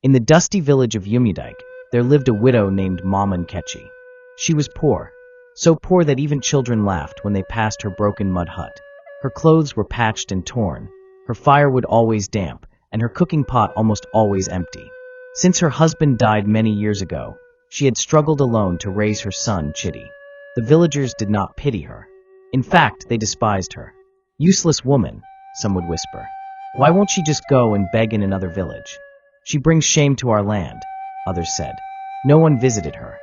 In the dusty village of Yumudike, there lived a widow named Mama Nkechi. She was poor, so poor that even children laughed when they passed her broken mud hut. Her clothes were patched and torn, her firewood always damp, and her cooking pot almost always empty. Since her husband died many years ago, she had struggled alone to raise her son, Chitty. The villagers did not pity her. In fact, they despised her. "Useless woman," some would whisper. "Why won't she just go and beg in another village? She brings shame to our land," others said. No one visited her.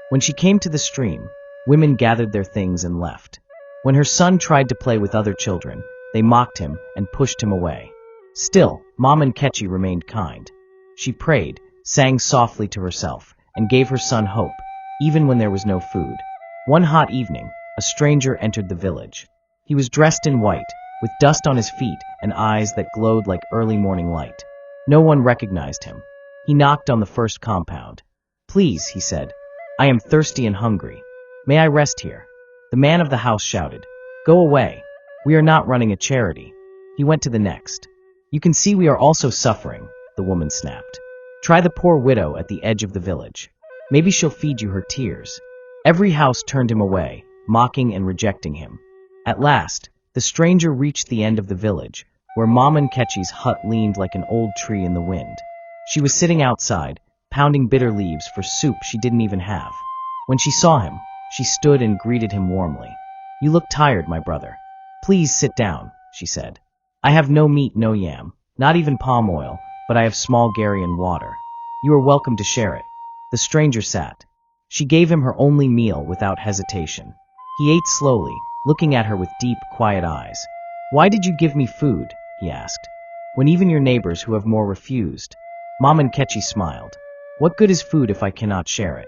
When she came to the stream, women gathered their things and left. When her son tried to play with other children, they mocked him and pushed him away. Still, Mama Nkechi remained kind. She prayed, sang softly to herself, and gave her son hope, even when there was no food. One hot evening, a stranger entered the village. He was dressed in white, with dust on his feet and eyes that glowed like early morning light. No one recognized him. He knocked on the first compound. "Please," he said, "I am thirsty and hungry. May I rest here?" The man of the house shouted, "Go away. We are not running a charity." He went to the next. "You can see we are also suffering," the woman snapped. "Try the poor widow at the edge of the village. Maybe she'll feed you her tears." Every house turned him away, mocking and rejecting him. At last, the stranger reached the end of the village, where Mama Nkechi's hut leaned like an old tree in the wind. She was sitting outside, pounding bitter leaves for soup she didn't even have. When she saw him, she stood and greeted him warmly. "You look tired, my brother. Please sit down," she said. "I have no meat, no yam, not even palm oil, but I have small gari and water. You are welcome to share it." The stranger sat. She gave him her only meal without hesitation. He ate slowly, looking at her with deep, quiet eyes. "Why did you give me food?" he asked, "when even your neighbors who have more refused?" Mama Nkechi smiled. "What good is food if I cannot share it?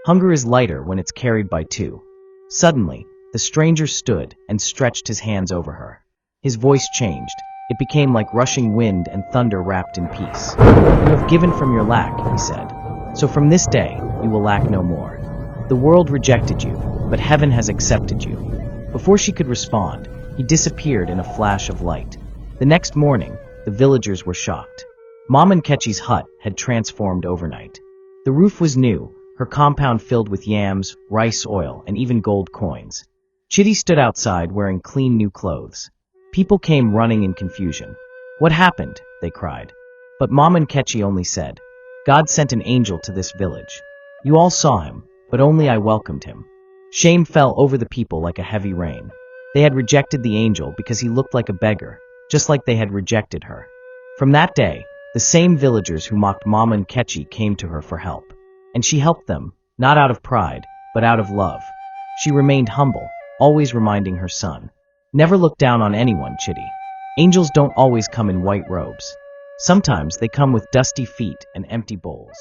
Hunger is lighter when it's carried by two." Suddenly, the stranger stood and stretched his hands over her. His voice changed. It became like rushing wind and thunder wrapped in peace. "You have given from your lack," he said. "So from this day, you will lack no more. The world rejected you, but heaven has accepted you." Before she could respond, he disappeared in a flash of light. The next morning, the villagers were shocked. Mama Nkechi's hut had transformed overnight. The roof was new, her compound filled with yams, rice oil, and even gold coins. Chitty stood outside wearing clean new clothes. People came running in confusion. "What happened?" they cried. But Mama Nkechi only said, "God sent an angel to this village. You all saw him, but only I welcomed him." Shame fell over the people like a heavy rain. They had rejected the angel because he looked like a beggar, just like they had rejected her. From that day, the same villagers who mocked Mama Nkechi came to her for help. And she helped them, not out of pride, but out of love. She remained humble, always reminding her son, "Never look down on anyone, Chitty. Angels don't always come in white robes. Sometimes they come with dusty feet and empty bowls."